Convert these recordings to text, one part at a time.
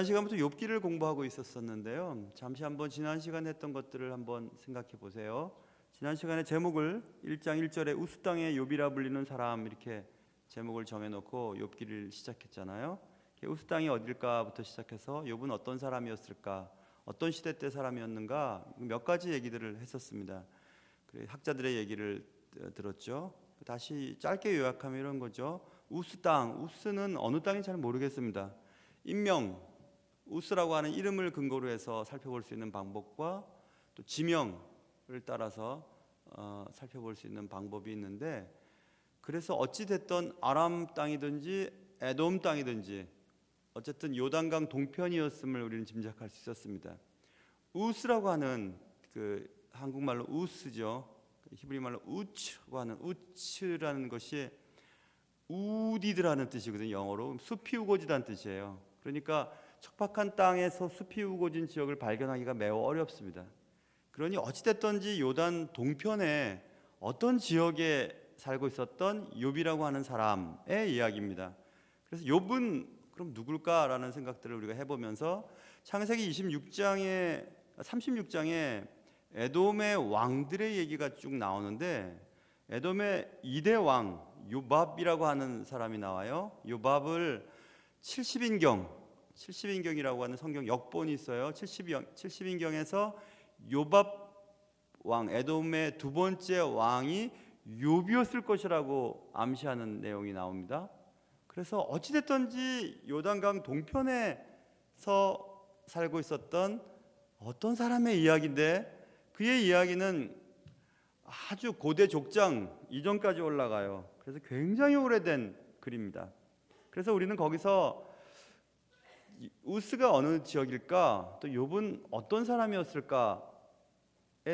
지난 시간부터 욥기를 공부하고 있었는데요. 잠시 한번 지난 시간 했던 것들을 한번 생각해 보세요. 지난 시간에 제목을 1장 1절에 우스 땅의 욥이라 불리는 사람 이렇게 제목을 정해놓고 욥기를 시작했잖아요. 우스 땅이 어딜까부터 시작해서 욥은 어떤 사람이었을까, 어떤 시대 때 사람이었는가 몇 가지 얘기들을 했었습니다. 학자들의 얘기를 들었죠. 다시 짧게 요약하면 이런 거죠. 우스 땅, 우스는 어느 땅인지 잘 모르겠습니다. 인명, 우스라고 하는 이름을 근거로 해서 살펴볼 수 있는 방법과 또 지명을 따라서 살펴볼 수 있는 방법이 있는데, 그래서 어찌 됐던 아람 땅이든지 에돔 땅이든지 어쨌든 요단강 동편이었음을 우리는 짐작할 수 있었습니다. 우스라고 하는 그 한국말로 우스죠. 히브리말로 우츠라고 하는 우츠라는 것이 우디드라는 뜻이거든요. 영어로 숲이 우거지다는 뜻이에요. 그러니까 척박한 땅에서 숲이 우거진 지역을 발견하기가 매우 어렵습니다. 그러니 어찌됐든지 요단 동편에 어떤 지역에 살고 있었던 욥이라고 하는 사람의 이야기입니다. 그래서 욥은 그럼 누굴까라는 생각들을 우리가 해보면서 창세기 36장에 에돔의 왕들의 얘기가 쭉 나오는데, 에돔의 2대 왕 요밥이라고 하는 사람이 나와요. 요밥을 70인경이라고 하는 성경 역본이 있어요. 70인경에서 요밥 왕, 에돔의 두 번째 왕이 욥이었을 것이라고 암시하는 내용이 나옵니다. 그래서 어찌됐든지 요단강 동편에서 살고 있었던 어떤 사람의 이야기인데, 그의 이야기는 아주 고대 족장 이전까지 올라가요. 그래서 굉장히 오래된 글입니다. 그래서 우리는 거기서 우스가 어느 지역일까, 또 욥은 어떤 사람이었을까에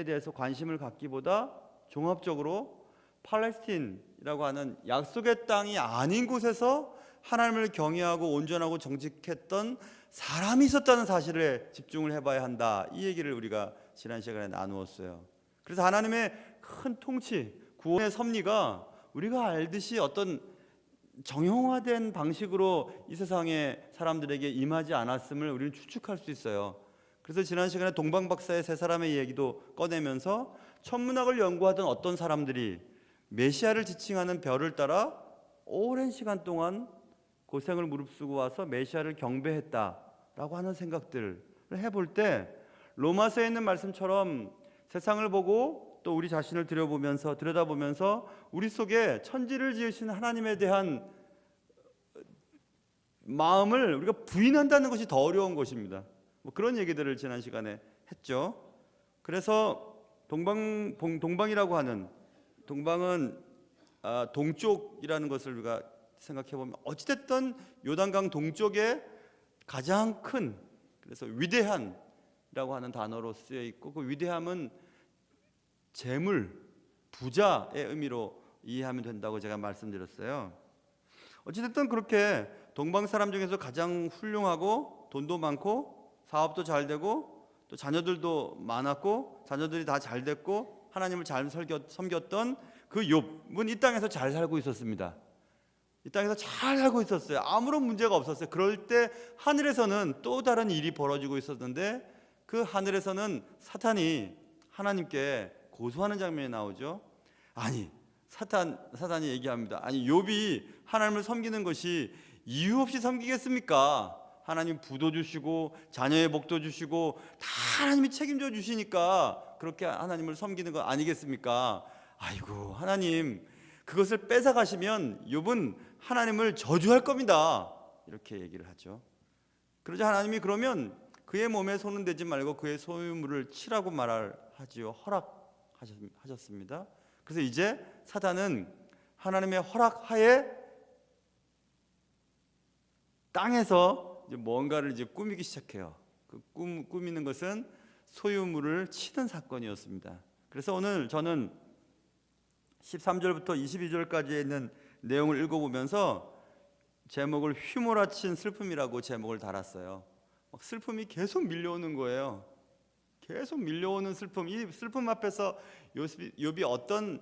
대해서 관심을 갖기보다 종합적으로 팔레스틴이라고 하는 약속의 땅이 아닌 곳에서 하나님을 경외하고 온전하고 정직했던 사람이 있었다는 사실에 집중을 해봐야 한다, 이 얘기를 우리가 지난 시간에 나누었어요. 그래서 하나님의 큰 통치, 구원의 섭리가 우리가 알듯이 어떤 정형화된 방식으로 이 세상의 사람들에게 임하지 않았음을 우리는 추측할 수 있어요. 그래서 지난 시간에 동방박사의 세 사람의 얘기도 꺼내면서 천문학을 연구하던 어떤 사람들이 메시아를 지칭하는 별을 따라 오랜 시간 동안 고생을 무릅쓰고 와서 메시아를 경배했다라고 하는 생각들을 해볼 때, 로마서에 있는 말씀처럼 세상을 보고 또 우리 자신을 들여다보면서 우리 속에 천지를 지으신 하나님에 대한 마음을 우리가 부인한다는 것이 더 어려운 것입니다. 그런 얘기들을 지난 시간에 했죠. 그래서 동방이라고 하는, 동방은 동쪽이라는 것을 우리가 생각해보면 어찌됐든 요단강 동쪽에 가장 큰, 그래서 위대한이라고 하는 단어로 쓰여 있고, 그 위대함은 재물, 부자의 의미로 이해하면 된다고 제가 말씀드렸어요. 어찌됐든 그렇게 동방 사람 중에서 가장 훌륭하고 돈도 많고 사업도 잘 되고 또 자녀들도 많았고 자녀들이 다 잘 됐고 하나님을 잘 섬겼던 그 욥은 이 땅에서 잘 살고 있었습니다. 이 땅에서 잘 살고 있었어요. 아무런 문제가 없었어요. 그럴 때 하늘에서는 또 다른 일이 벌어지고 있었는데, 그 하늘에서는 사탄이 하나님께 고소하는 장면이 나오죠. 아니, 사탄이 얘기합니다. 아니, 욥이 하나님을 섬기는 것이 이유 없이 섬기겠습니까? 하나님 부도 주시고 자녀의 복도 주시고 다 하나님이 책임져 주시니까 그렇게 하나님을 섬기는 거 아니겠습니까? 아이고, 하나님 그것을 뺏어 가시면 욥은 하나님을 저주할 겁니다, 이렇게 얘기를 하죠. 그러자 하나님이 그러면 그의 몸에 손은 대지 말고 그의 소유물을 치라고 말하지요. 허락하셨습니다. 그래서 이제 사단은 하나님의 허락하에 땅에서 이제 뭔가를 이제 꾸미기 시작해요. 그 꾸미는 것은 소유물을 치는 사건이었습니다. 그래서 오늘 저는 13절부터 22절까지 있는 내용을 읽어보면서 제목을 휘몰아친 슬픔이라고 제목을 달았어요. 슬픔이 계속 밀려오는 거예요. 계속 밀려오는 슬픔. 이 슬픔 앞에서 욥이 어떤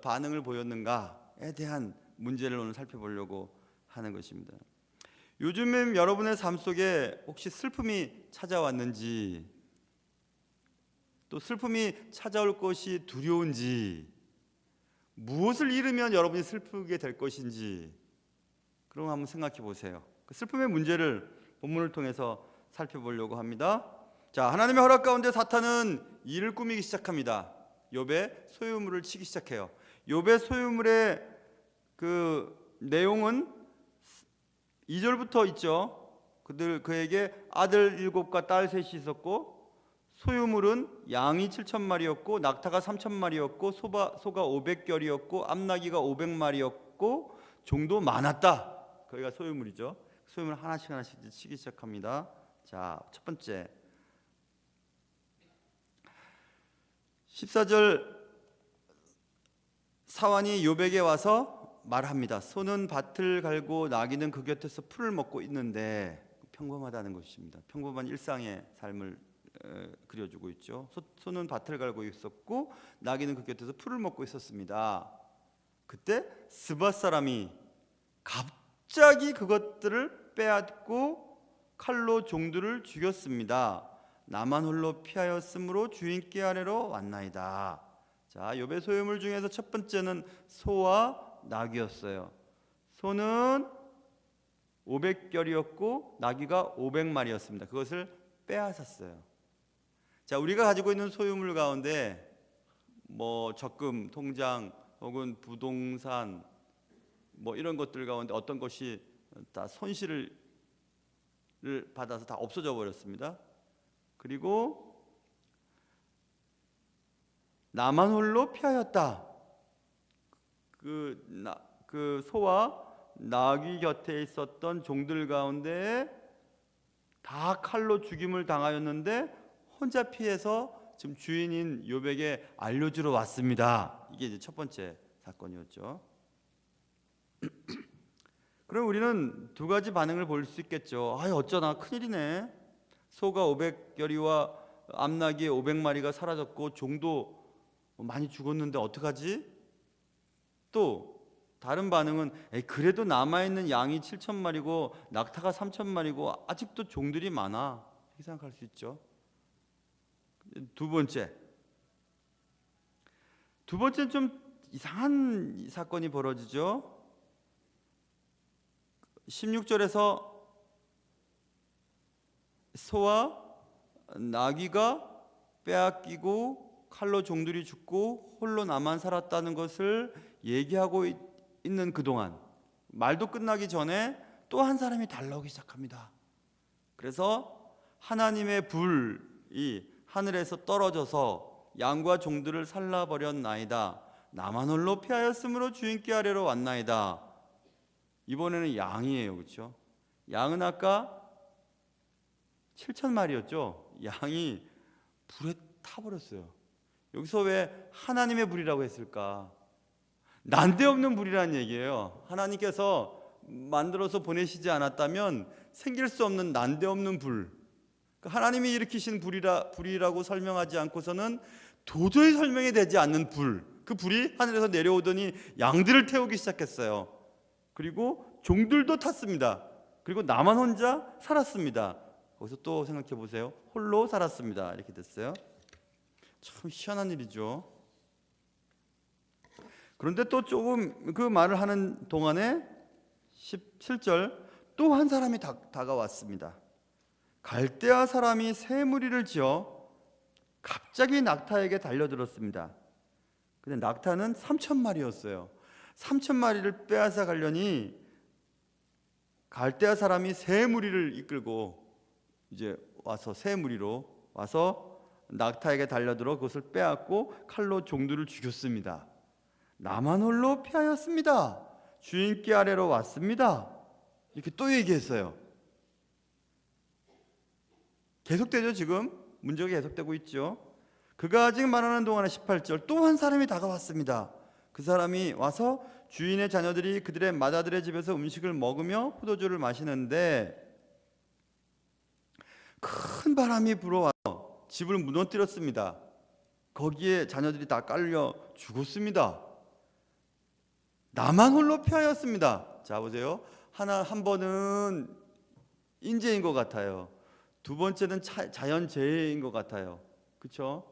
반응을 보였는가에 대한 문제를 오늘 살펴보려고 하는 것입니다. 요즘엔 여러분의 삶 속에 혹시 슬픔이 찾아왔는지, 또 슬픔이 찾아올 것이 두려운지, 무엇을 잃으면 여러분이 슬프게 될 것인지, 그런 거 한번 생각해 보세요. 그 슬픔의 문제를 본문을 통해서 살펴보려고 합니다. 자, 하나님의 허락 가운데 사탄은 일을 꾸미기 시작합니다. 욥의 소유물을 치기 시작해요. 욥의 소유물의 그 내용은 2절부터 있죠. 그에게 아들 7과 딸 3이 있었고, 소유물은 양이 7,000마리였고 낙타가 3,000마리였고 소가 500결이었고 암나귀가 500마리였고 종도 많았다. 거기가 소유물이죠. 소유물 하나씩 치기 시작합니다. 자, 첫 번째 14절 사환이 욥에게 와서 말합니다. 소는 밭을 갈고 나귀는 그 곁에서 풀을 먹고 있는데, 평범하다는 것입니다. 평범한 일상의 삶을 그려주고 있죠. 소는 밭을 갈고 있었고 나귀는 그 곁에서 풀을 먹고 있었습니다. 그때 스밧 사람이 갑자기 그것들을 빼앗고 칼로 종들을 죽였습니다. 나만 홀로 피하였으므로 주인께 아래로 왔나이다. 자, 욥의 소유물 중에서 첫 번째는 소와 나귀였어요. 소는 500결이었고 나귀가 500마리였습니다. 그것을 빼앗았어요. 자, 우리가 가지고 있는 소유물 가운데 뭐 적금, 통장 혹은 부동산 뭐 이런 것들 가운데 어떤 것이 다 손실을 받아서 다 없어져 버렸습니다. 그리고 나만 홀로 피하였다. 그 소와 나귀 곁에 있었던 종들 가운데 다 칼로 죽임을 당하였는데 혼자 피해서 지금 주인인 욥에게 알려주러 왔습니다. 이게 이제 첫 번째 사건이었죠. 그럼 우리는 두 가지 반응을 볼 수 있겠죠. 어쩌나 큰일이네. 소가 500결이와 암나귀 500마리가 사라졌고 종도 많이 죽었는데 어떡하지? 또 다른 반응은 그래도 남아있는 양이 7,000마리고 낙타가 3,000마리고 아직도 종들이 많아, 이렇게 생각할 수 있죠. 두 번째는 좀 이상한 사건이 벌어지죠. 16절에서 소와 나귀가 빼앗기고 칼로 종들이 죽고 홀로 나만 살았다는 것을 얘기하고 있는 그동안 말도 끝나기 전에 또 한 사람이 달라오기 시작합니다. 그래서 하나님의 불이 하늘에서 떨어져서 양과 종들을 살라버렸나이다. 나만 홀로 피하였으므로 주인께 아래로 왔나이다. 이번에는 양이에요. 그렇죠? 양은 아까 7,000마리였죠. 양이 불에 타버렸어요. 여기서 왜 하나님의 불이라고 했을까? 난데없는 불이라는 얘기예요. 하나님께서 만들어서 보내시지 않았다면 생길 수 없는 난데없는 불, 하나님이 일으키신 불이라고 설명하지 않고서는 도저히 설명이 되지 않는 불, 그 불이 하늘에서 내려오더니 양들을 태우기 시작했어요. 그리고 종들도 탔습니다. 그리고 나만 혼자 살았습니다. 거기서 또 생각해 보세요. 홀로 살았습니다. 이렇게 됐어요. 참 희한한 일이죠. 그런데 또 조금 그 말을 하는 동안에 17절 또 한 사람이 다가왔습니다. 갈대아 사람이 새 무리를 지어 갑자기 낙타에게 달려들었습니다. 근데 낙타는 3,000마리였어요. 3,000마리를 빼앗아 가려니 갈대아 사람이 새 무리를 이끌고 이제 와서 새 무리로 와서 낙타에게 달려들어 그것을 빼앗고 칼로 종들을 죽였습니다. 나만 홀로 피하였습니다. 주인께 아래로 왔습니다. 이렇게 또 얘기했어요. 계속되죠. 지금 문제가 계속되고 있죠. 그가 아직 말하는 동안에 18절 또 한 사람이 다가왔습니다. 그 사람이 와서 주인의 자녀들이 그들의 맏아들의 집에서 음식을 먹으며 포도주를 마시는데 큰 바람이 불어와서 집을 무너뜨렸습니다. 거기에 자녀들이 다 깔려 죽었습니다. 나만 홀로 피하였습니다. 자, 보세요. 한 번은 인재인 것 같아요. 두 번째는 자연재해인 것 같아요. 그렇죠?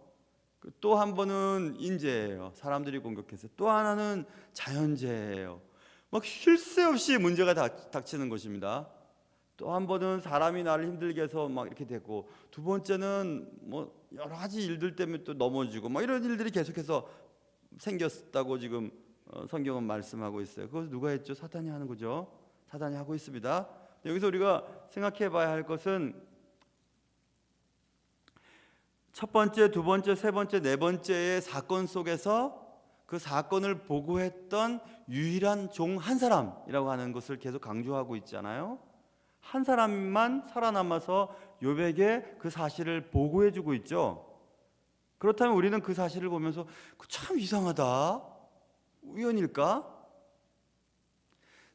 또 한 번은 인재예요. 사람들이 공격해서. 또 하나는 자연재해예요. 막 쉴 새 없이 문제가 닥치는 것입니다. 또 한 번은 사람이 나를 힘들게 해서 막 이렇게 되고, 두 번째는 뭐 여러 가지 일들 때문에 또 넘어지고 막 이런 일들이 계속해서 생겼다고 지금 성경은 말씀하고 있어요. 그것을 누가 했죠? 사탄이 하는 거죠. 사탄이 하고 있습니다. 여기서 우리가 생각해 봐야 할 것은 첫 번째, 두 번째, 세 번째, 네 번째의 사건 속에서 그 사건을 보고했던 유일한 종 한 사람이라고 하는 것을 계속 강조하고 있잖아요. 한 사람만 살아남아서 욥에게 그 사실을 보고해주고 있죠. 그렇다면 우리는 그 사실을 보면서 참 이상하다, 우연일까?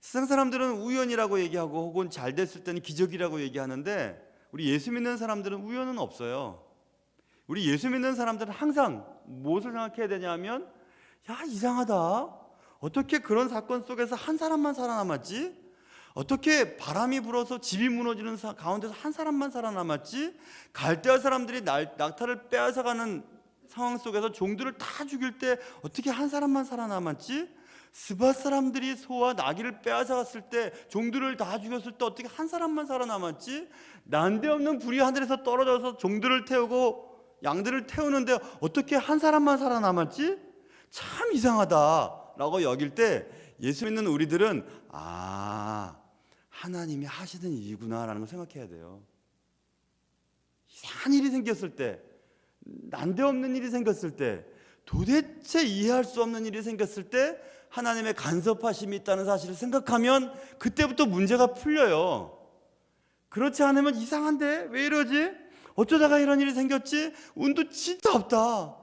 세상 사람들은 우연이라고 얘기하고 혹은 잘 됐을 때는 기적이라고 얘기하는데, 우리 예수 믿는 사람들은 우연은 없어요. 우리 예수 믿는 사람들은 항상 무엇을 생각해야 되냐면, 야, 이상하다, 어떻게 그런 사건 속에서 한 사람만 살아남았지? 어떻게 바람이 불어서 집이 무너지는 가운데서 한 사람만 살아남았지? 갈대아 사람들이 낙타를 빼앗아가는 상황 속에서 종들을 다 죽일 때 어떻게 한 사람만 살아남았지? 스밧 사람들이 소와 나귀를 빼앗아갔을 때, 종들을 다 죽였을 때 어떻게 한 사람만 살아남았지? 난데없는 불이 하늘에서 떨어져서 종들을 태우고 양들을 태우는데 어떻게 한 사람만 살아남았지? 참 이상하다라고 여길 때, 예수 믿는 우리들은 하나님이 하시는 일이구나라는 걸 생각해야 돼요. 이상한 일이 생겼을 때, 난데없는 일이 생겼을 때, 도대체 이해할 수 없는 일이 생겼을 때 하나님의 간섭하심이 있다는 사실을 생각하면 그때부터 문제가 풀려요. 그렇지 않으면 이상한데 왜 이러지? 어쩌다가 이런 일이 생겼지? 운도 진짜 없다.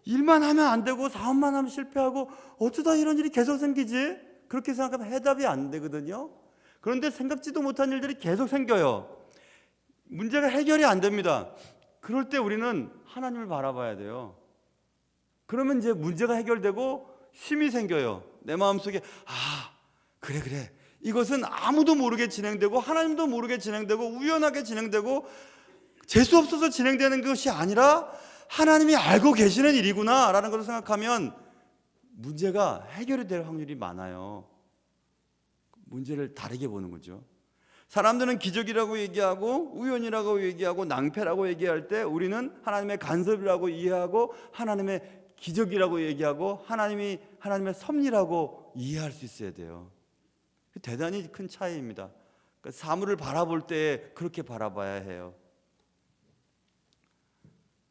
일만 하면 안 되고 사업만 하면 실패하고 어쩌다 이런 일이 계속 생기지? 그렇게 생각하면 해답이 안 되거든요. 그런데 생각지도 못한 일들이 계속 생겨요. 문제가 해결이 안 됩니다. 그럴 때 우리는 하나님을 바라봐야 돼요. 그러면 이제 문제가 해결되고 쉼이 생겨요. 내 마음속에 그래, 이것은 아무도 모르게 진행되고 하나님도 모르게 진행되고 우연하게 진행되고 재수 없어서 진행되는 것이 아니라 하나님이 알고 계시는 일이구나 라는 것을 생각하면 문제가 해결이 될 확률이 많아요. 문제를 다르게 보는 거죠. 사람들은 기적이라고 얘기하고 우연이라고 얘기하고 낭패라고 얘기할 때, 우리는 하나님의 간섭이라고 이해하고 하나님의 기적이라고 얘기하고 하나님의 섭리라고 이해할 수 있어야 돼요. 대단히 큰 차이입니다. 그러니까 사물을 바라볼 때 그렇게 바라봐야 해요.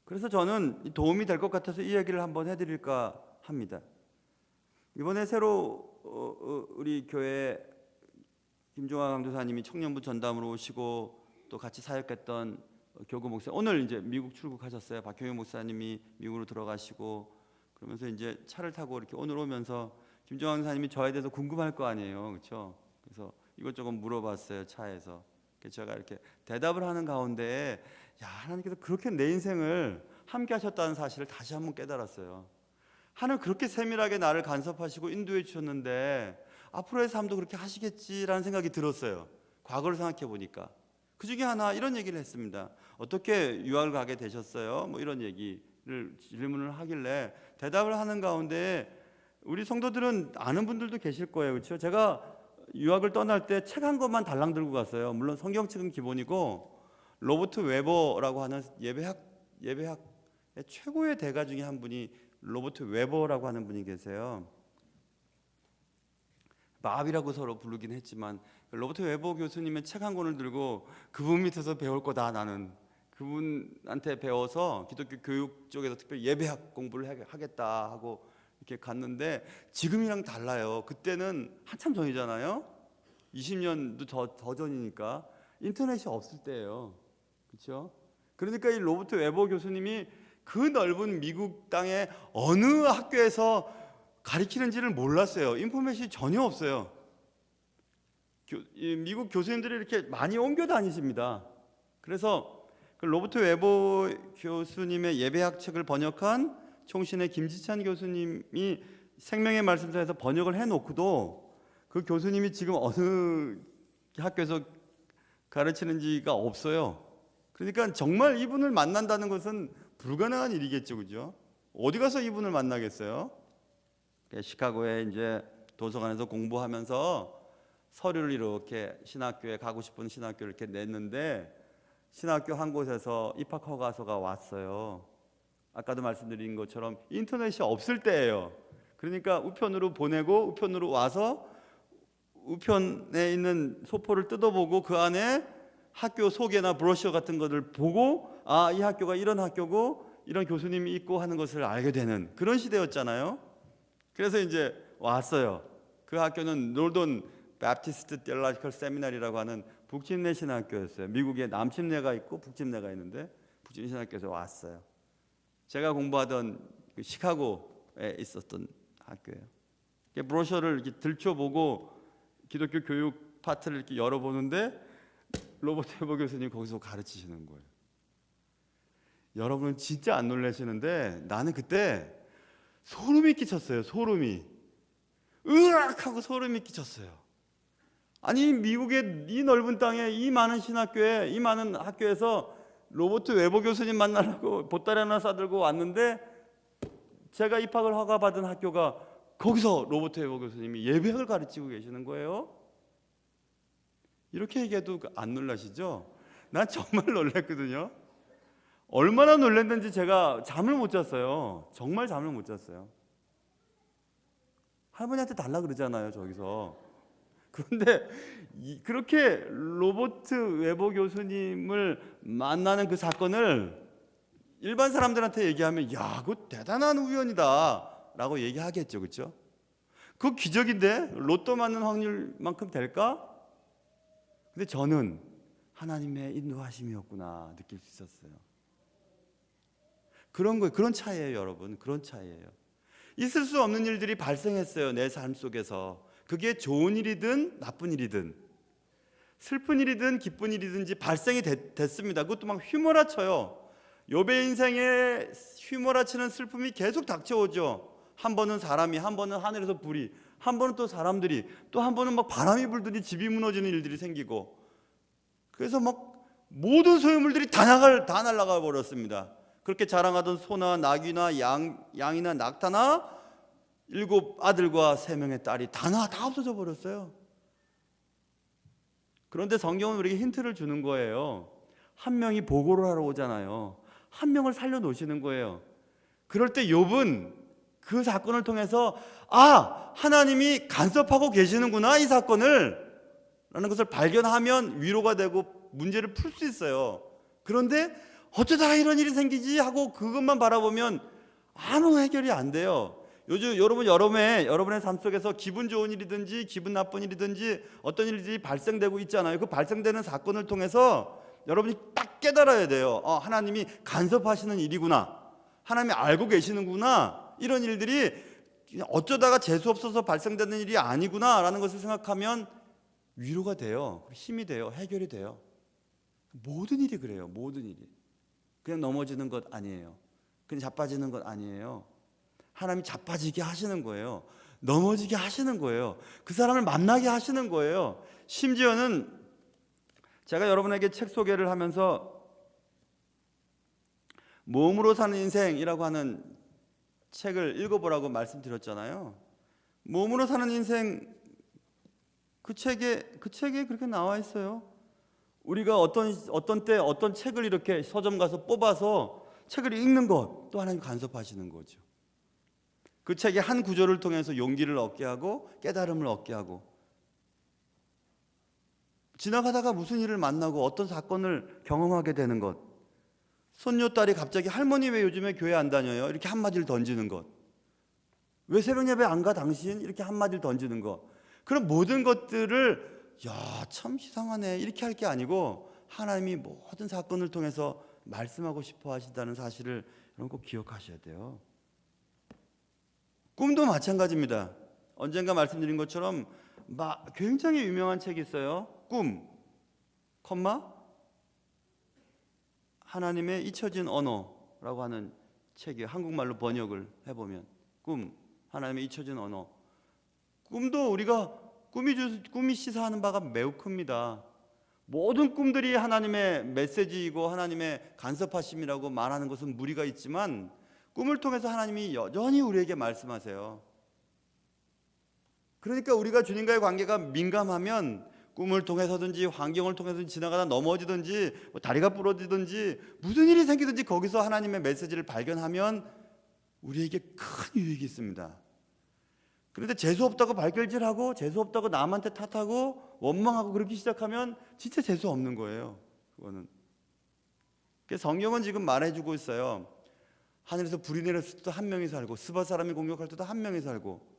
그래서 저는 도움이 될 것 같아서 이 얘기를 한번 해드릴까 합니다. 이번에 새로 우리 교회 김종환 강도사님이 청년부 전담으로 오시고 또 같이 사역했던 교구 목사, 오늘 이제 미국 출국하셨어요. 박형희 목사님이 미국으로 들어가시고, 그러면서 이제 차를 타고 이렇게 오늘 오면서 김종환 강사님이 저에 대해서 궁금할 거 아니에요, 그렇죠? 그래서 이것저것 물어봤어요, 차에서. 그래서 제가 이렇게 대답을 하는 가운데, 하나님께서 그렇게 내 인생을 함께 하셨다는 사실을 다시 한번 깨달았어요. 하나님 그렇게 세밀하게 나를 간섭하시고 인도해 주셨는데 앞으로의 삶도 그렇게 하시겠지라는 생각이 들었어요. 과거를 생각해 보니까. 그 중에 하나 이런 얘기를 했습니다. 어떻게 유학을 가게 되셨어요? 뭐 이런 질문을 하길래 대답을 하는 가운데, 우리 성도들은 아는 분들도 계실 거예요, 그렇죠? 제가 유학을 떠날 때 책 한 권만 달랑 들고 갔어요. 물론 성경책은 기본이고, 로버트 웨버라고 하는 예배학의 최고의 대가 중에 한 분이 로버트 웨버라고 하는 분이 계세요. 마비라고 서로 부르긴 했지만, 로버트 웨버 교수님의 책 한 권을 들고 그분 밑에서 배울 거다, 나는 그분한테 배워서 기독교 교육 쪽에서 특별히 예배학 공부를 하겠다 하고 이렇게 갔는데, 지금이랑 달라요. 그때는 한참 전이잖아요. 20년도 더 전이니까 인터넷이 없을 때예요, 그렇죠? 그러니까 이 로버트 웨버 교수님이 그 넓은 미국 땅의 어느 학교에서 가르치는지를 몰랐어요. 인포메이션이 전혀 없어요. 미국 교수님들이 이렇게 많이 옮겨 다니십니다. 그래서 그 로버트 웨버 교수님의 예배학 책을 번역한 총신의 김지찬 교수님이 생명의 말씀사에서 번역을 해놓고도 그 교수님이 지금 어느 학교에서 가르치는 지가 없어요. 그러니까 정말 이분을 만난다는 것은 불가능한 일이겠죠, 그죠? 어디 가서 이분을 만나겠어요? 시카고에 이제 도서관에서 공부하면서 서류를 이렇게 신학교에 가고 싶은 신학교를 이렇게 냈는데 신학교 한 곳에서 입학 허가서가 왔어요. 아까도 말씀드린 것처럼 인터넷이 없을 때예요. 그러니까 우편으로 보내고 우편으로 와서 우편에 있는 소포를 뜯어보고 그 안에 학교 소개나 브로셔 같은 것을 보고 아, 이 학교가 이런 학교고 이런 교수님이 있고 하는 것을 알게 되는 그런 시대였잖아요. 그래서 이제 왔어요. 그 학교는 노던 바프티스트 디얼로지컬 세미나리라고 하는 북침내 신학교였어요. 미국에 남침내가 있고 북침내가 있는데 북침내 신학교에서 왔어요. 제가 공부하던 그 시카고에 있었던 학교예요. 브로셔를 이렇게 들춰보고 기독교 교육 파트를 이렇게 열어보는데 로버트 헤버 교수님 거기서 가르치시는 거예요. 여러분은 진짜 안 놀라시는데 나는 그때 소름이 끼쳤어요. 소름이 으악 하고 소름이 끼쳤어요. 아니 미국의 이 넓은 땅에 이 많은 신학교에 이 많은 학교에서 로버트 웨버 교수님 만나려고 보따리 하나 싸들고 왔는데 제가 입학을 허가받은 학교가 거기서 로버트 웨버 교수님이 예배학을 가르치고 계시는 거예요. 이렇게 얘기해도 안 놀라시죠? 난 정말 놀랐거든요. 얼마나 놀랐는지 제가 잠을 못 잤어요. 정말 잠을 못 잤어요. 할머니한테 달라 그러잖아요, 저기서. 그런데 그렇게 로버트 웨버 교수님을 만나는 그 사건을 일반 사람들한테 얘기하면 야, 그거 대단한 우연이다 라고 얘기하겠죠, 그렇죠? 그거 기적인데 로또 맞는 확률만큼 될까? 근데 저는 하나님의 인도하심이었구나 느낄 수 있었어요. 그런 거예요. 그런 차이예요, 여러분. 그런 차이예요. 있을 수 없는 일들이 발생했어요, 내 삶 속에서. 그게 좋은 일이든 나쁜 일이든 슬픈 일이든 기쁜 일이든지 발생이 됐습니다. 그것도 막 휘몰아쳐요. 욥의 인생에 휘몰아치는 슬픔이 계속 닥쳐오죠. 한 번은 사람이, 한 번은 하늘에서 불이, 한 번은 또 사람들이, 또 한 번은 막 바람이 불더니 집이 무너지는 일들이 생기고, 그래서 막 모든 소유물들이 다 날아가 버렸습니다. 그렇게 자랑하던 소나 낙이나 양이나 낙타나 7 아들과 3명의 딸이 다 없어져 버렸어요. 그런데 성경은 우리에게 힌트를 주는 거예요. 한 명이 보고를 하러 오잖아요. 한 명을 살려 놓으시는 거예요. 그럴 때 욥은 그 사건을 통해서 아, 하나님이 간섭하고 계시는구나, 이 사건을 라는 것을 발견하면 위로가 되고 문제를 풀 수 있어요. 그런데 어쩌다 이런 일이 생기지 하고 그것만 바라보면 아무 해결이 안 돼요. 요즘 여러분의 삶 속에서 기분 좋은 일이든지 기분 나쁜 일이든지 어떤 일들이 발생되고 있잖아요. 그 발생되는 사건을 통해서 여러분이 딱 깨달아야 돼요. 하나님이 간섭하시는 일이구나, 하나님이 알고 계시는구나, 이런 일들이 어쩌다가 재수 없어서 발생되는 일이 아니구나 라는 것을 생각하면 위로가 돼요. 힘이 돼요. 해결이 돼요. 모든 일이 그래요. 모든 일이 그냥 넘어지는 것 아니에요. 그냥 자빠지는 것 아니에요. 하나님이 자빠지게 하시는 거예요. 넘어지게 하시는 거예요. 그 사람을 만나게 하시는 거예요. 심지어는 제가 여러분에게 책 소개를 하면서 몸으로 사는 인생이라고 하는 책을 읽어보라고 말씀드렸잖아요. 몸으로 사는 인생, 그 책에 그렇게 나와 있어요. 우리가 어떤 때 어떤 책을 이렇게 서점 가서 뽑아서 책을 읽는 것, 또 하나님 간섭하시는 거죠. 그 책의 한 구절을 통해서 용기를 얻게 하고 깨달음을 얻게 하고, 지나가다가 무슨 일을 만나고 어떤 사건을 경험하게 되는 것, 손녀딸이 갑자기 할머니 왜 요즘에 교회 안 다녀요? 이렇게 한마디를 던지는 것, 왜 새벽 예배 안 가 당신? 이렇게 한마디를 던지는 것, 그런 모든 것들을 야, 참 이상하네 이렇게 할 게 아니고 하나님이 모든 사건을 통해서 말씀하고 싶어 하신다는 사실을 여러분 꼭 기억하셔야 돼요. 꿈도 마찬가지입니다. 언젠가 말씀드린 것처럼 굉장히 유명한 책이 있어요. 꿈, 하나님의 잊혀진 언어라고 하는 책이에요. 한국말로 번역을 해보면 꿈, 하나님의 잊혀진 언어. 꿈도 우리가 꿈이 시사하는 바가 매우 큽니다. 모든 꿈들이 하나님의 메시지이고 하나님의 간섭하심이라고 말하는 것은 무리가 있지만 꿈을 통해서 하나님이 여전히 우리에게 말씀하세요. 그러니까 우리가 주님과의 관계가 민감하면 꿈을 통해서든지 환경을 통해서든지 지나가다 넘어지든지 다리가 부러지든지 무슨 일이 생기든지 거기서 하나님의 메시지를 발견하면 우리에게 큰 유익이 있습니다. 그런데 재수없다고 발길질하고 재수없다고 남한테 탓하고 원망하고 그렇게 시작하면 진짜 재수 없는 거예요. 그거는. 성경은 지금 말해주고 있어요. 하늘에서 불이 내렸을 때도 한 명이 살고 스바 사람이 공격할 때도 한 명이 살고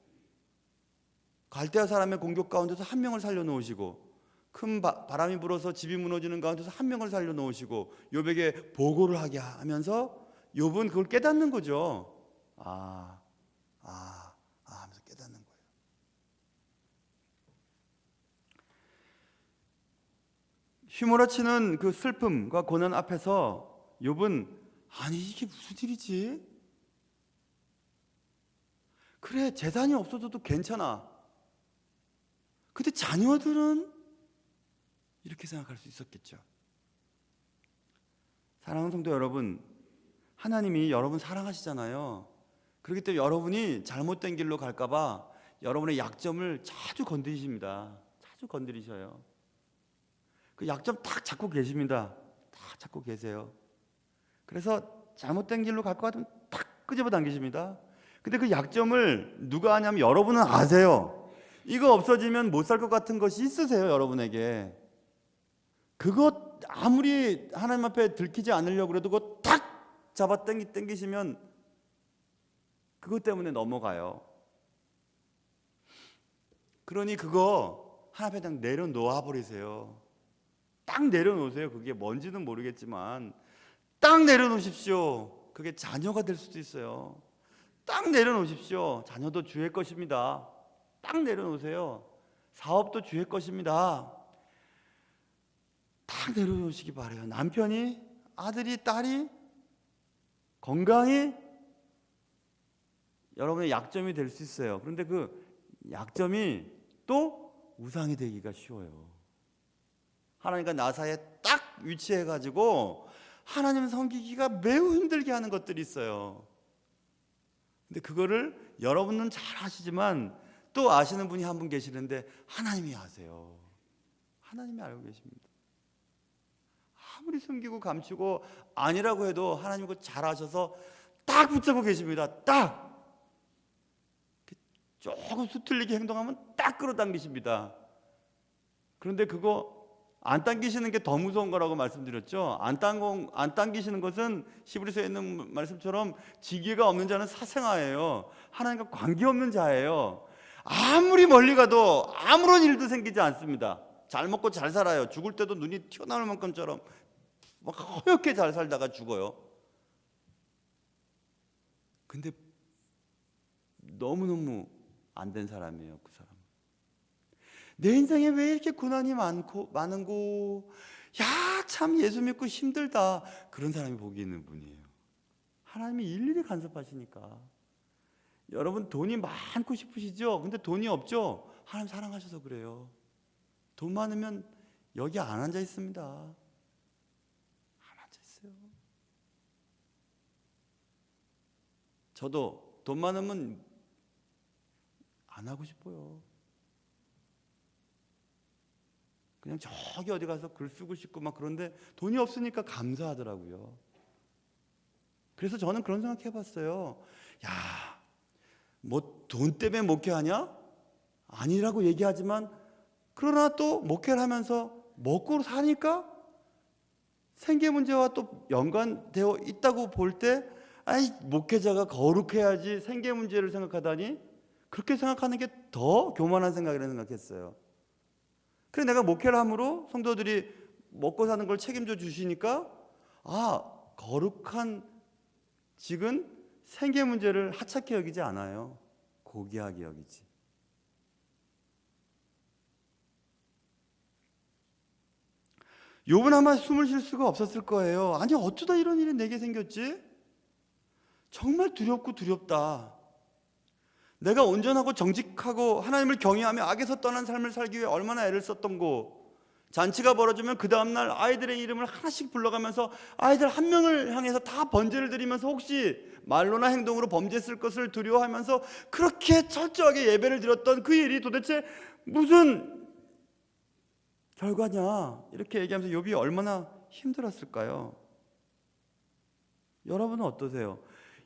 갈대아 사람의 공격 가운데서 한 명을 살려놓으시고 큰 바람이 불어서 집이 무너지는 가운데서 한 명을 살려놓으시고 욥에게 보고를 하게 하면서 욥은 그걸 깨닫는 거죠. 하면서 깨닫는 거예요. 휘몰아치는 그 슬픔과 고난 앞에서 욥은 아니 이게 무슨 일이지? 그래 재산이 없어져도 괜찮아. 근데 자녀들은 이렇게 생각할 수 있었겠죠. 사랑하는 성도 여러분, 하나님이 여러분 사랑하시잖아요. 그렇기 때문에 여러분이 잘못된 길로 갈까봐 여러분의 약점을 자주 건드리십니다. 자주 건드리셔요. 그 약점 딱 잡고 계십니다. 딱 잡고 계세요. 그래서 잘못된 길로 갈 것 같으면 딱 끄집어 당기십니다. 근데 그 약점을 누가 하냐면 여러분은 아세요. 이거 없어지면 못 살 것 같은 것이 있으세요, 여러분에게. 그것 아무리 하나님 앞에 들키지 않으려고 그래도 그거 탁 잡아 당기시면 그것 때문에 넘어가요. 그러니 그거 하나님 앞에 내려놓아 버리세요. 딱 내려놓으세요. 그게 뭔지는 모르겠지만 딱 내려놓으십시오. 그게 자녀가 될 수도 있어요. 딱 내려놓으십시오. 자녀도 주의 것입니다. 딱 내려놓으세요. 사업도 주의 것입니다. 딱 내려놓으시기 바라요. 남편이, 아들이, 딸이, 건강이 여러분의 약점이 될 수 있어요. 그런데 그 약점이 또 우상이 되기가 쉬워요. 하나님과 나 사이에 딱 위치해가지고 하나님 섬기기가 매우 힘들게 하는 것들이 있어요. 근데 그거를 여러분은 잘 아시지만 또 아시는 분이 한 분 계시는데 하나님이 아세요. 하나님이 알고 계십니다. 아무리 숨기고 감추고 아니라고 해도 하나님 그거 잘 아셔서 딱 붙잡고 계십니다. 딱 조금 수틀리게 행동하면 딱 끌어당기십니다. 그런데 그거 안 당기시는 게 더 무서운 거라고 말씀드렸죠. 안 당기시는 것은 히브리서에 있는 말씀처럼 지혜가 없는 자는 사생아예요. 하나님과 관계없는 자예요. 아무리 멀리 가도 아무런 일도 생기지 않습니다. 잘 먹고 잘 살아요. 죽을 때도 눈이 튀어나올 만큼처럼 막 허옇게 잘 살다가 죽어요. 근데 너무너무 안 된 사람이에요. 그 사람. 내 인생에 왜 이렇게 고난이 많은고, 야, 참 예수 믿고 힘들다. 그런 사람이 복이 있는 분이에요. 하나님이 일일이 간섭하시니까. 여러분 돈이 많고 싶으시죠? 근데 돈이 없죠? 하나님 사랑하셔서 그래요. 돈 많으면 여기 안 앉아 있습니다. 안 앉아 있어요. 저도 돈 많으면 안 하고 싶어요. 그냥 저기 어디 가서 글 쓰고 싶고 막 그런데 돈이 없으니까 감사하더라고요. 그래서 저는 그런 생각 해봤어요. 야, 뭐 돈 때문에 목회하냐? 아니라고 얘기하지만 그러나 또 목회를 하면서 먹고 사니까 생계 문제와 또 연관되어 있다고 볼 때 아이 목회자가 거룩해야지 생계 문제를 생각하다니 그렇게 생각하는 게 더 교만한 생각이라는 생각했어요. 그래 내가 목회를 함으로 성도들이 먹고 사는 걸 책임져 주시니까 거룩한 직은 생계 문제를 하찮게 여기지 않아요. 고귀하게 여기지. 욥은 아마 숨을 쉴 수가 없었을 거예요. 아니 어쩌다 이런 일이 내게 생겼지? 정말 두렵고 두렵다. 내가 온전하고 정직하고 하나님을 경외하며 악에서 떠난 삶을 살기 위해 얼마나 애를 썼던고 잔치가 벌어지면 그 다음날 아이들의 이름을 하나씩 불러가면서 아이들 한 명을 향해서 다 번제를 드리면서 혹시 말로나 행동으로 범죄했을 것을 두려워하면서 그렇게 철저하게 예배를 드렸던 그 일이 도대체 무슨 결과냐, 이렇게 얘기하면서 욥이 얼마나 힘들었을까요? 여러분은 어떠세요?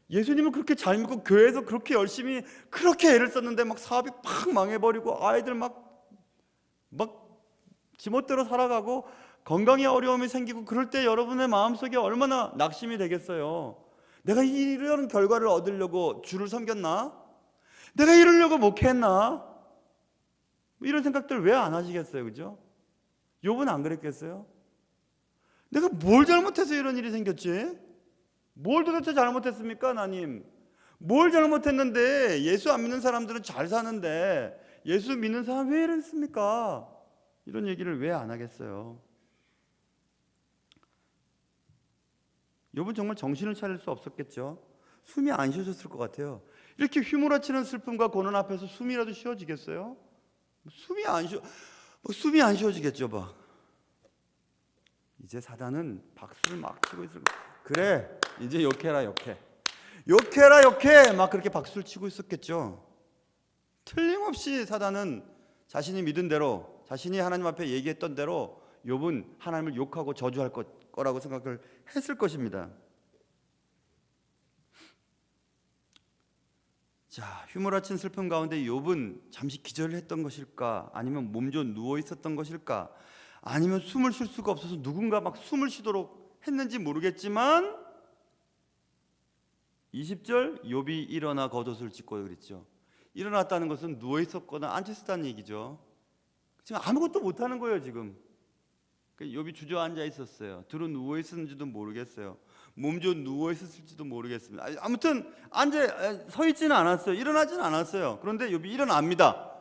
예수님은 그렇게 잘 믿고 교회에서 그렇게 열심히 그렇게 애를 썼는데 막 사업이 팍 망해버리고 아이들 막 지멋대로 살아가고 건강에 어려움이 생기고 그럴 때 여러분의 마음속에 얼마나 낙심이 되겠어요? 내가 이런 결과를 얻으려고 주를 섬겼나? 내가 이러려고 목회했나? 이런 생각들 왜 안 하시겠어요? 그죠? 욥은 안 그랬겠어요? 내가 뭘 잘못해서 이런 일이 생겼지? 뭘 도대체 잘못했습니까, 하나님? 뭘 잘못했는데 예수 안 믿는 사람들은 잘 사는데 예수 믿는 사람 왜 이랬습니까? 이런 얘기를 왜 안 하겠어요? 욥은 정말 정신을 차릴 수 없었겠죠. 숨이 안 쉬어졌을 것 같아요. 이렇게 휘몰아치는 슬픔과 고난 앞에서 숨이라도 쉬어지겠어요? 숨이 안 쉬어지겠죠. 막 이제 사단은 박수를 막 치고 있을 거예요. 그래, 이제 욕해라 욕해 막 그렇게 박수를 치고 있었겠죠. 틀림없이 사단은 자신이 믿은 대로, 자신이 하나님 앞에 얘기했던 대로 욥은 하나님을 욕하고 저주할 거라고 생각을 했을 것입니다. 자, 휘몰아친 슬픔 가운데 욥은 잠시 기절을 했던 것일까? 아니면 몸좀 누워 있었던 것일까? 아니면 숨을 쉴 수가 없어서 누군가 막 숨을 쉬도록 했는지 모르겠지만 20절 욥이 일어나 겉옷을 찢고 그랬죠. 일어났다는 것은 누워 있었거나 앉아 있었다는 얘기죠. 지금 아무것도 못하는 거예요. 지금 욥이 주저앉아 있었어요. 들어 누워 있었는지도 모르겠어요. 몸좀 누워 있었을지도 모르겠습니다. 아무튼 서 있지는 않았어요. 일어나지는 않았어요. 그런데 욥이 일어납니다.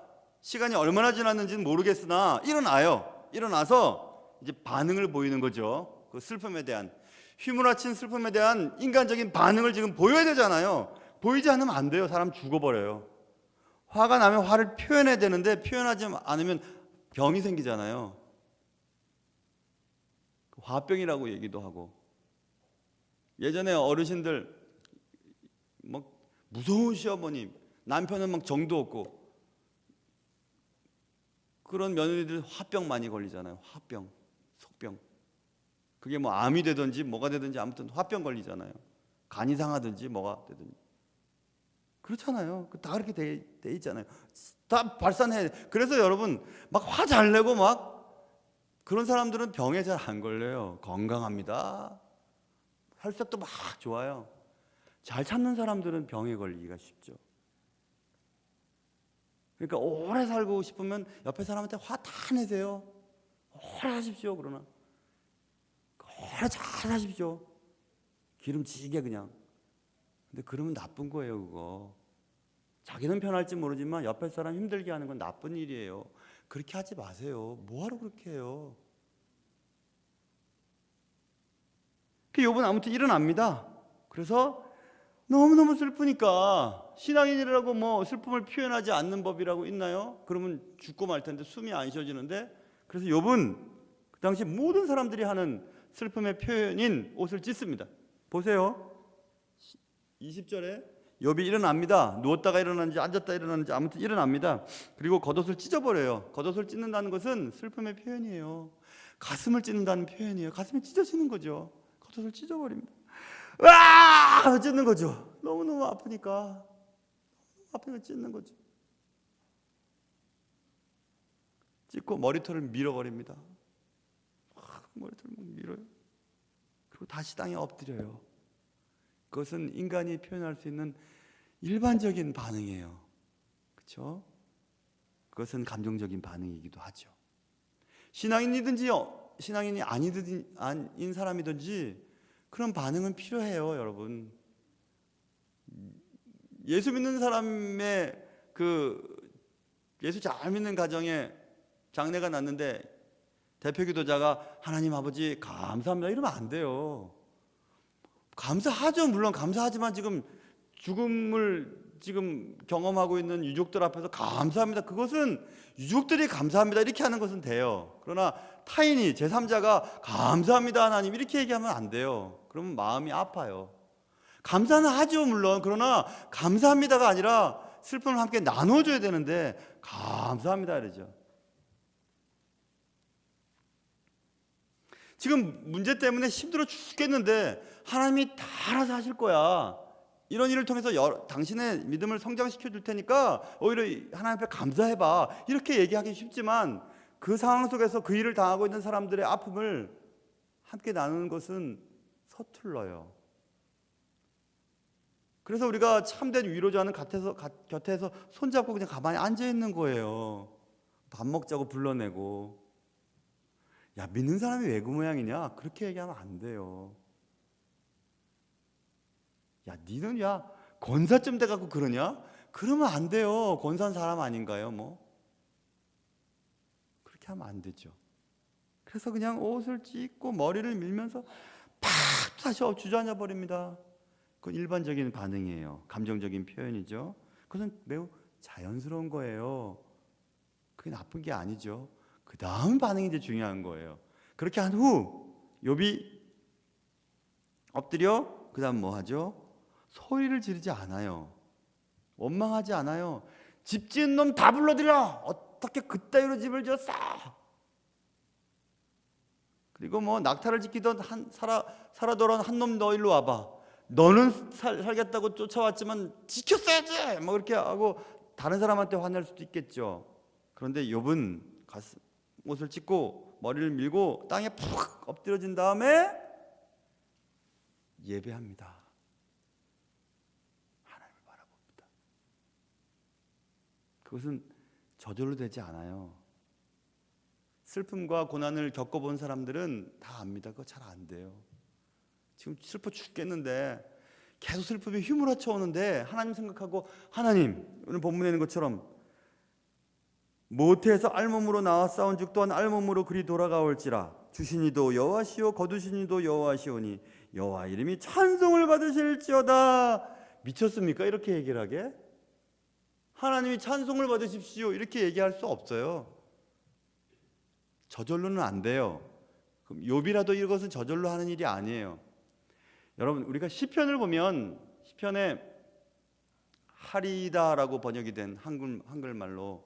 시간이 얼마나 지났는지는 모르겠으나 일어나요. 일어나서 이제 반응을 보이는 거죠. 그 슬픔에 대한, 휘몰아친 슬픔에 대한 인간적인 반응을 지금 보여야 되잖아요. 보이지 않으면 안 돼요. 사람 죽어버려요. 화가 나면 화를 표현해야 되는데 표현하지 않으면 병이 생기잖아요. 화병이라고 얘기도 하고. 예전에 어르신들 막 무서운 시어머니, 남편은 막 정도 없고 그런 며느리들 화병 많이 걸리잖아요. 화병, 속병. 그게 뭐 암이 되든지 뭐가 되든지 아무튼 화병 걸리잖아요. 간이 상하든지 뭐가 되든지. 그렇잖아요. 다 그렇게 돼 있잖아요. 다 발산해. 그래서 여러분 막 화 잘 내고 막 그런 사람들은 병에 잘 안 걸려요. 건강합니다. 혈색도 막 좋아요. 잘 참는 사람들은 병에 걸리기가 쉽죠. 그러니까 오래 살고 싶으면 옆에 사람한테 화 다 내세요. 오래 하십시오. 그러나 오래 잘 하십시오. 기름지게 그냥. 근데 그러면 나쁜 거예요. 그거 자기는 편할지 모르지만 옆에 사람 힘들게 하는 건 나쁜 일이에요. 그렇게 하지 마세요. 뭐하러 그렇게 해요? 그 욥은 아무튼 일어납니다. 그래서 너무너무 슬프니까, 신앙인이라고 뭐 슬픔을 표현하지 않는 법이라고 있나요? 그러면 죽고 말 텐데 숨이 안 쉬어지는데, 그래서 욥은 그 당시 모든 사람들이 하는 슬픔의 표현인 옷을 찢습니다. 보세요. 20절에 욥이 일어납니다. 누웠다가 일어나는지 앉았다 일어나는지 아무튼 일어납니다. 그리고 겉옷을 찢어버려요. 겉옷을 찢는다는 것은 슬픔의 표현이에요. 가슴을 찢는다는 표현이에요. 가슴이 찢어지는 거죠. 겉옷을 찢어버립니다. 와! 찢는 거죠. 너무너무 아프니까 찢는 거죠. 찢고 머리털을 밀어버립니다. 머리털을 막 밀어요. 그리고 다시 땅에 엎드려요. 그것은 인간이 표현할 수 있는 일반적인 반응이에요. 그렇죠? 그것은 감정적인 반응이기도 하죠. 신앙인이든지 신앙인이 아닌 사람이든지 그런 반응은 필요해요, 여러분. 예수 믿는 사람의 예수 잘 믿는 가정에 장례가 났는데 대표기도자가 하나님 아버지 감사합니다 이러면 안 돼요. 감사하죠. 물론 감사하지만 지금 죽음을 지금 경험하고 있는 유족들 앞에서 감사합니다. 그것은 유족들이 감사합니다 이렇게 하는 것은 돼요. 그러나 타인이 제3자가 감사합니다 하나님 이렇게 얘기하면 안 돼요. 그러면 마음이 아파요. 감사는 하죠 물론. 그러나 감사합니다가 아니라 슬픔을 함께 나눠줘야 되는데 감사합니다 이러죠. 지금 문제 때문에 힘들어 죽겠는데 하나님이 다 알아서 하실 거야. 이런 일을 통해서 당신의 믿음을 성장시켜 줄 테니까 오히려 하나님 앞에 감사해봐 이렇게 얘기하기 쉽지만 그 상황 속에서 그 일을 당하고 있는 사람들의 아픔을 함께 나누는 것은 서툴러요. 그래서 우리가 참된 위로자는 곁에서 손잡고 그냥 가만히 앉아있는 거예요. 밥 먹자고 불러내고. 야, 믿는 사람이 왜 그 모양이냐? 그렇게 얘기하면 안 돼요. 야, 니는 야 권사쯤 돼갖고 그러냐? 그러면 안 돼요. 권사한 사람 아닌가요? 뭐 그렇게 하면 안 되죠. 그래서 그냥 옷을 찢고 머리를 밀면서 팍 다시 주저앉아 버립니다. 그건 일반적인 반응이에요. 감정적인 표현이죠. 그것은 매우 자연스러운 거예요. 그게 나쁜 게 아니죠. 그 다음 반응이 이제 중요한 거예요. 그렇게 한 후 욥이 엎드려 그 다음 뭐 하죠? 소리를 지르지 않아요. 원망하지 않아요. 집 지은 놈 다 불러들여! 어떻게 그따위로 집을 지었어? 그리고 뭐 낙타를 지키던 살아 돌아온 한 놈 너 일로 와봐. 너는 살겠다고 쫓아왔지만 지켰어야지! 뭐 그렇게 하고 다른 사람한테 화낼 수도 있겠죠. 그런데 욥은 옷을 찢고 머리를 밀고 땅에 푹 엎드려진 다음에 예배합니다. 하나님을 바라봅니다. 그것은 저절로 되지 않아요. 슬픔과 고난을 겪어본 사람들은 다 압니다. 그거 잘 안 돼요. 지금 슬퍼 죽겠는데 계속 슬픔이 휘몰아쳐 오는데 하나님 생각하고 하나님 오늘 본문에 있는 것처럼 모태에서 알몸으로 나와 싸운즉 또한 알몸으로 그리 돌아가올지라 주시니도 여호와시오 거두시니도 여호와시오니 여호와 이름이 찬송을 받으실지어다. 미쳤습니까? 이렇게 얘기를 하게? 하나님이 찬송을 받으십시오 이렇게 얘기할 수 없어요. 저절로는 안 돼요. 그럼 욥이라도 이것은 저절로 하는 일이 아니에요. 여러분 우리가 시편을 보면 시편에 하리다라고 번역이 된 한글말로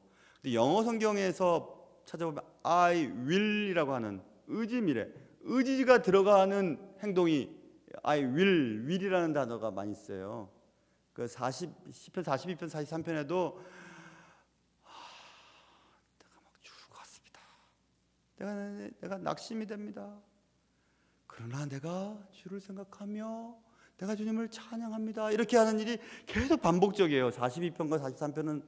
영어 성경에서 찾아보면 I will이라고 하는 의지미래 의지가 들어가는 행동이 I will이라는 단어가 많이 있어요. 그 시편 42편 43편에도 내가 막 죽을 것 같습니다. 내가 낙심이 됩니다. 그러나 내가 주를 생각하며 내가 주님을 찬양합니다. 이렇게 하는 일이 계속 반복적이에요. 42편과 43편은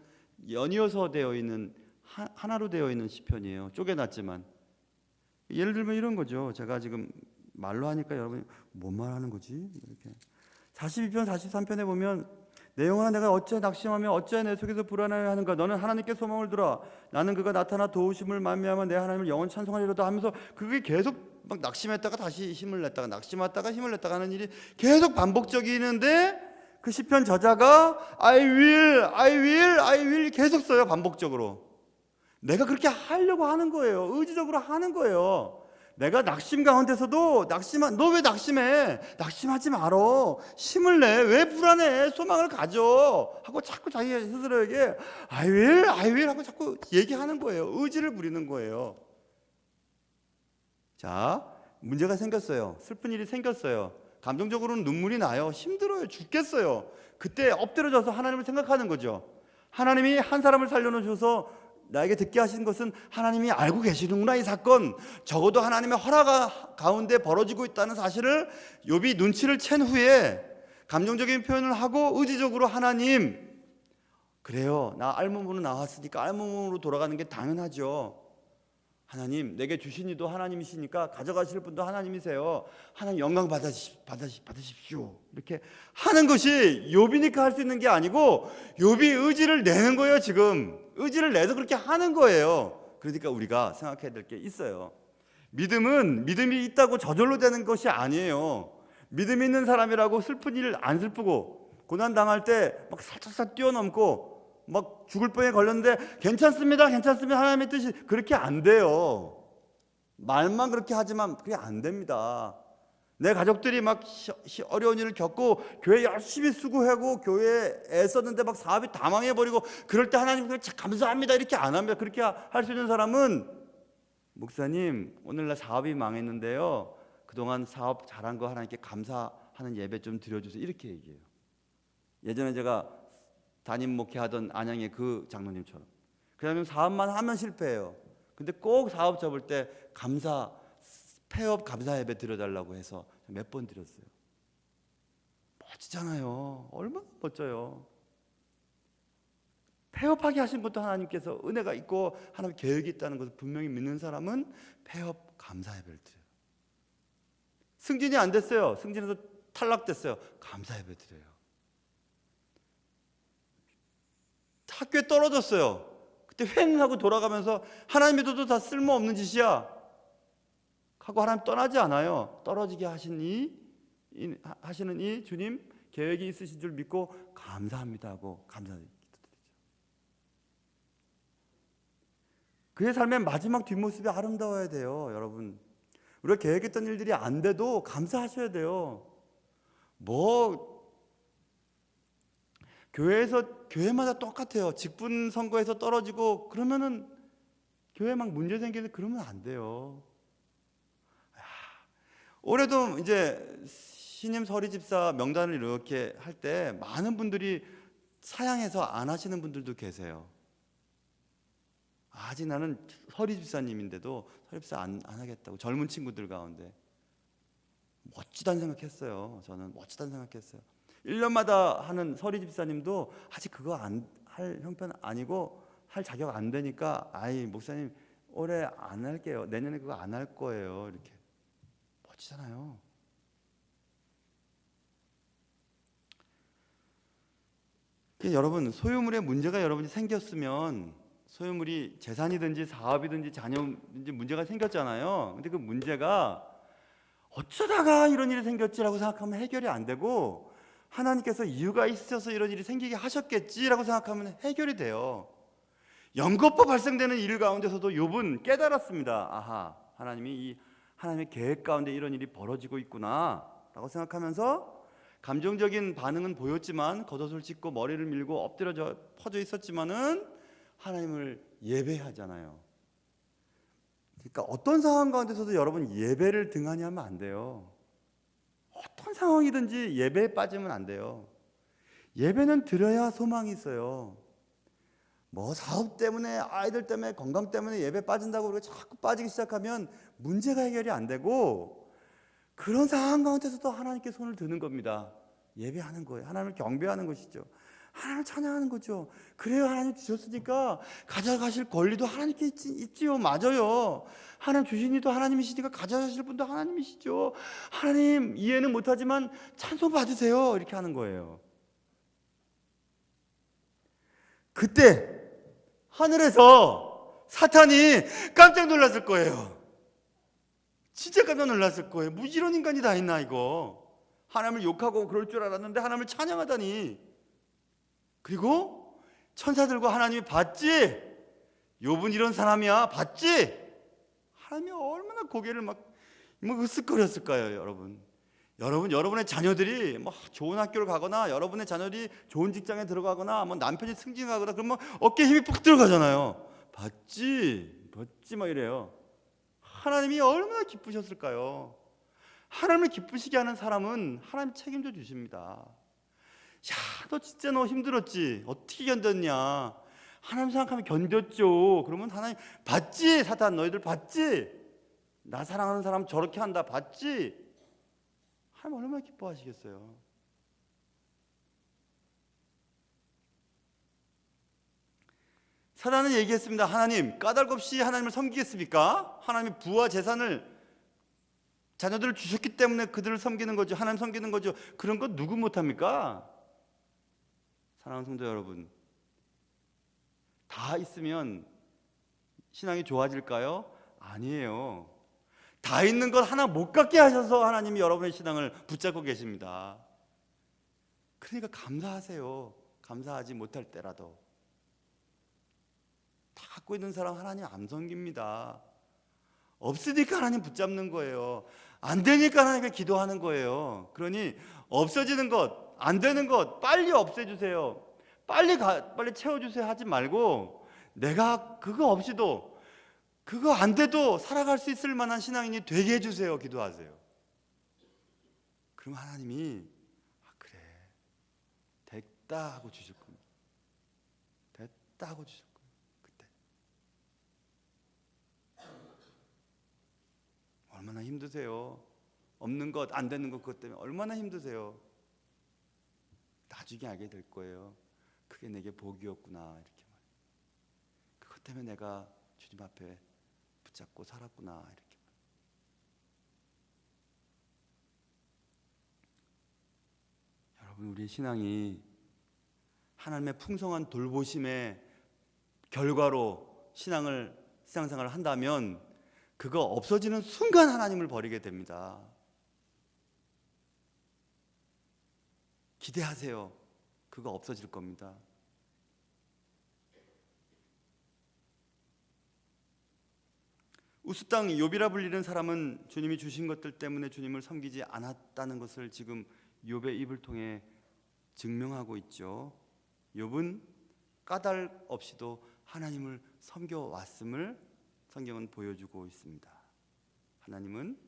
연이어서 되어 있는 하나로 되어 있는 시편이에요. 쪼개놨지만 예를 들면 이런 거죠. 제가 지금 말로 하니까 여러분이 뭔 말하는 거지? 이렇게 42편 43편에 보면 내 영혼아 내가 어찌 낙심하며 어찌 내 속에서 불안하여 하는가. 너는 하나님께 소망을 두라. 나는 그가 나타나 도우심을 만미하며 내 하나님을 영원 찬송하리로다 하면서 그게 계속 막 낙심했다가 다시 힘을 냈다가 낙심했다가 힘을 냈다가 하는 일이 계속 반복적이는데 그 시편 저자가 I will 계속 써요. 반복적으로. 내가 그렇게 하려고 하는 거예요. 의지적으로 하는 거예요. 내가 낙심 가운데서도 너 왜 낙심해? 낙심하지 말어. 힘을 내. 왜 불안해? 소망을 가져. 하고 자꾸 자기 스스로에게 I will 하고 자꾸 얘기하는 거예요. 의지를 부리는 거예요. 자, 문제가 생겼어요. 슬픈 일이 생겼어요. 감정적으로는 눈물이 나요. 힘들어요. 죽겠어요. 그때 엎드려져서 하나님을 생각하는 거죠. 하나님이 한 사람을 살려놓으셔서 나에게 듣게 하신 것은 하나님이 알고 계시는구나. 이 사건 적어도 하나님의 허락 가운데 벌어지고 있다는 사실을 욥이 눈치를 챈 후에 감정적인 표현을 하고 의지적으로 하나님 그래요. 나 알몸으로 나왔으니까 알몸으로 돌아가는 게 당연하죠. 하나님 내게 주신 이도 하나님이시니까 가져가실 분도 하나님이세요. 하나님 영광 받으십시오. 이렇게 하는 것이 욥이니까 할 수 있는 게 아니고 욥이 의지를 내는 거예요. 지금 의지를 내서 그렇게 하는 거예요. 그러니까 우리가 생각해야 될 게 있어요. 믿음이 있다고 저절로 되는 것이 아니에요. 믿음 있는 사람이라고 슬픈 일을 안 슬프고 고난 당할 때 막 살짝 뛰어넘고 막 죽을 뻔에 걸렸는데 괜찮습니다, 괜찮습니다, 하나님의 뜻이 그렇게 안 돼요. 말만 그렇게 하지만 그게 안 됩니다. 내 가족들이 막 어려운 일을 겪고 교회 열심히 수고하고 교회에 애썼는데 막 사업이 다 망해버리고 그럴 때 하나님 감사합니다 이렇게 안 합니다. 그렇게 할 수 있는 사람은 목사님 오늘날 사업이 망했는데요, 그동안 사업 잘한 거 하나님께 감사하는 예배 좀 드려주세요 이렇게 얘기해요. 예전에 제가 담임 목회하던 안양의 그 장로님처럼. 그다음에 사업만 하면 실패해요. 근데 꼭 사업 접을 때 폐업 감사 예배 드려달라고 해서 몇 번 드렸어요. 멋지잖아요. 얼마나 멋져요. 폐업하게 하신 것도 하나님께서 은혜가 있고 하나님 계획이 있다는 것을 분명히 믿는 사람은 폐업 감사 예배를 드려요. 승진이 안 됐어요. 승진에서 탈락됐어요. 감사 예배 드려요. 학교에 떨어졌어요. 그때 휑하고 돌아가면서 하나님 믿어도 다 쓸모없는 짓이야 하고 하나님 떠나지 않아요. 떨어지게 하시는 이 주님 계획이 있으신 줄 믿고 감사합니다 하고 감사드리죠. 그의 삶의 마지막 뒷모습이 아름다워야 돼요. 여러분, 우리가 계획했던 일들이 안 돼도 감사하셔야 돼요. 교회마다 똑같아요. 직분 선거에서 떨어지고 그러면은 교회 막 문제 생기는데 그러면 안 돼요. 올해도 이제 신임 서리집사 명단을 이렇게 할 때 많은 분들이 사양해서 안 하시는 분들도 계세요. 아직 나는 서리집사님인데도 서리집사 안 하겠다고 젊은 친구들 가운데 멋지다는 생각했어요. 저는 멋지다는 생각했어요. 1년마다 하는 서리집사님도 아직 그거 안 할 형편 아니고 할 자격 안 되니까 목사님 올해 안 할게요. 내년에 그거 안 할 거예요. 이렇게 멋지잖아요. 여러분, 소유물에 문제가 여러분이 생겼으면 소유물이 재산이든지 사업이든지 자녀든지 문제가 생겼잖아요. 근데 그 문제가 어쩌다가 이런 일이 생겼지라고 생각하면 해결이 안 되고 하나님께서 이유가 있어서 이런 일이 생기게 하셨겠지라고 생각하면 해결이 돼요. 연거푸 발생되는 일 가운데서도 욥은 깨달았습니다. 아하, 하나님의 계획 가운데 이런 일이 벌어지고 있구나 라고 생각하면서 감정적인 반응은 보였지만 겉옷을 찢고 머리를 밀고 엎드려 퍼져 있었지만은 하나님을 예배하잖아요. 그러니까 어떤 상황 가운데서도 여러분 예배를 등한히 하면 안 돼요. 어떤 상황이든지 예배에 빠지면 안 돼요. 예배는 드려야 소망이 있어요. 사업 때문에, 아이들 때문에, 건강 때문에 예배 빠진다고 우리가 자꾸 빠지기 시작하면 문제가 해결이 안 되고 그런 상황 가운데서도 하나님께 손을 드는 겁니다. 예배하는 거예요. 하나님을 경배하는 것이죠. 하나님을 찬양하는 거죠. 그래요. 하나님 주셨으니까 가져가실 권리도 하나님께 있지요. 맞아요. 하나님 주신 이도 하나님이시니까 가져가실 분도 하나님이시죠. 하나님 이해는 못하지만 찬송 받으세요. 이렇게 하는 거예요. 그때 하늘에서 사탄이 깜짝 놀랐을 거예요. 진짜 깜짝 놀랐을 거예요. 이런 인간이 다 있나 이거. 하나님을 욕하고 그럴 줄 알았는데 하나님을 찬양하다니. 그리고 천사들과 하나님이 봤지? 욥은 이런 사람이야. 봤지? 하나님이 얼마나 고개를 막 으쓱거렸을까요, 여러분? 여러분의 자녀들이 좋은 학교를 가거나 여러분의 자녀들이 좋은 직장에 들어가거나 남편이 승진하거나 그러면 어깨에 힘이 푹 들어가잖아요. 봤지? 막 이래요. 하나님이 얼마나 기쁘셨을까요? 하나님을 기쁘시게 하는 사람은 하나님 책임져 주십니다. 너 진짜 너 힘들었지? 어떻게 견뎠냐? 하나님 생각하면 견뎠죠. 그러면 하나님 봤지? 사탄 너희들 봤지? 나 사랑하는 사람 저렇게 한다 봤지? 하나님 얼마나 기뻐하시겠어요? 사단은 얘기했습니다. 하나님 까닭없이 하나님을 섬기겠습니까? 하나님이 부와 재산을 자녀들을 주셨기 때문에 그들을 섬기는 거죠. 하나님 섬기는 거죠. 그런 거 누구 못합니까? 사랑하는 성도 여러분, 다 있으면 신앙이 좋아질까요? 아니에요. 다 있는 것 하나 못 갖게 하셔서 하나님이 여러분의 신앙을 붙잡고 계십니다. 그러니까 감사하세요. 감사하지 못할 때라도. 다 갖고 있는 사람 하나님 안 섬깁니다. 없으니까 하나님 붙잡는 거예요. 안 되니까 하나님께 기도하는 거예요. 그러니 없어지는 것, 안 되는 것 빨리 없애주세요. 빨리 채워주세요 하지 말고, 내가 그거 없이도, 그거 안 돼도 살아갈 수 있을 만한 신앙인이 되게 해주세요. 기도하세요. 그럼 하나님이 그래 됐다 하고 주실 겁니다. 됐다 하고 주실 겁니다. 그때 얼마나 힘드세요. 없는 것, 안 되는 것, 그것 때문에 얼마나 힘드세요. 나중에 알게 될 거예요. 그게 내게 복이었구나, 이렇게 말해요. 그것 때문에 내가 주님 앞에 붙잡고 살았구나, 이렇게 말해요. 여러분, 우리의 신앙이 하나님의 풍성한 돌보심의 결과로 신앙생활을 한다면 그거 없어지는 순간 하나님을 버리게 됩니다. 기대하세요. 그거 없어질 겁니다. 우스땅 욥이라 불리는 사람은 주님이 주신 것들 때문에 주님을 섬기지 않았다는 것을 지금 욥의 입을 통해 증명하고 있죠. 욥은 까닭 없이도 하나님을 섬겨왔음을 성경은 보여주고 있습니다. 하나님은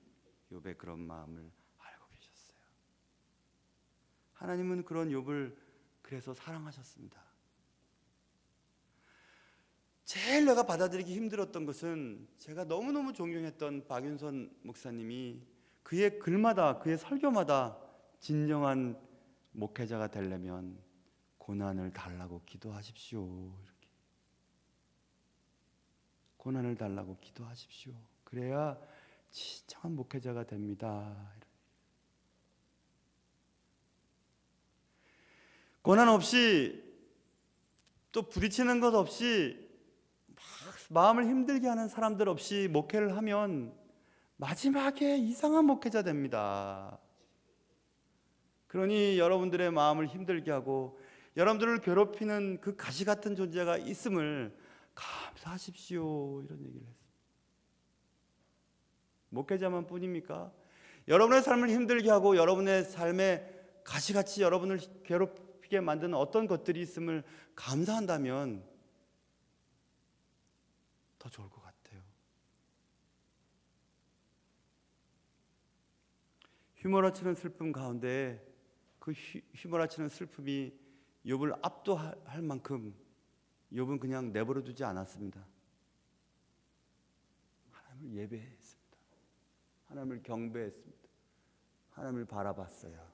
욥의 그런 마음을 알고 계셨어요. 하나님은 그런 욥을 그래서 사랑하셨습니다. 제일 내가 받아들이기 힘들었던 것은 제가 너무너무 존경했던 박윤선 목사님이 그의 글마다, 그의 설교마다 진정한 목회자가 되려면 고난을 달라고 기도하십시오. 이렇게. 고난을 달라고 기도하십시오. 그래야 진정한 목회자가 됩니다. 고난 없이 또 부딪히는 것 없이 마음을 힘들게 하는 사람들 없이 목회를 하면 마지막에 이상한 목회자 됩니다. 그러니 여러분들의 마음을 힘들게 하고 여러분들을 괴롭히는 그 가시 같은 존재가 있음을 감사하십시오, 이런 얘기를 했습니다. 목회자만 뿐입니까? 여러분의 삶을 힘들게 하고 여러분의 삶에 가시같이 여러분을 괴롭히게 만드는 어떤 것들이 있음을 감사한다면 더 좋을 것 같아요. 휘몰아치는 슬픔 가운데 그 휘몰아치는 슬픔이 욥을 압도할 만큼 욥은 그냥 내버려 두지 않았습니다. 하나님을 예배했습니다. 하나님을 경배했습니다. 하나님을 바라봤어요.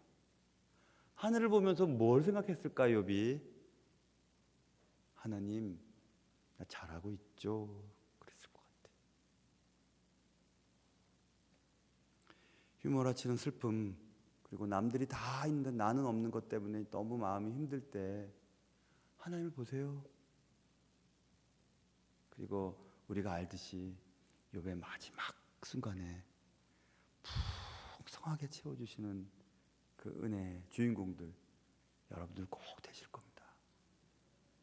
하늘을 보면서 뭘 생각했을까 욥이? 하나님, 나 잘하고 있죠? 그랬을 것 같아요. 휘몰아치는 슬픔, 그리고 남들이 다 있는데 나는 없는 것 때문에 너무 마음이 힘들 때 하나님을 보세요. 그리고 우리가 알듯이 욥의 마지막 순간에 풍성하게 채워주시는 그 은혜의 주인공들, 여러분들 꼭 되실 겁니다.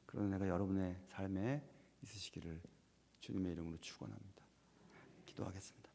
그런 은혜가 여러분의 삶에 있으시기를 주님의 이름으로 축원합니다. 기도하겠습니다.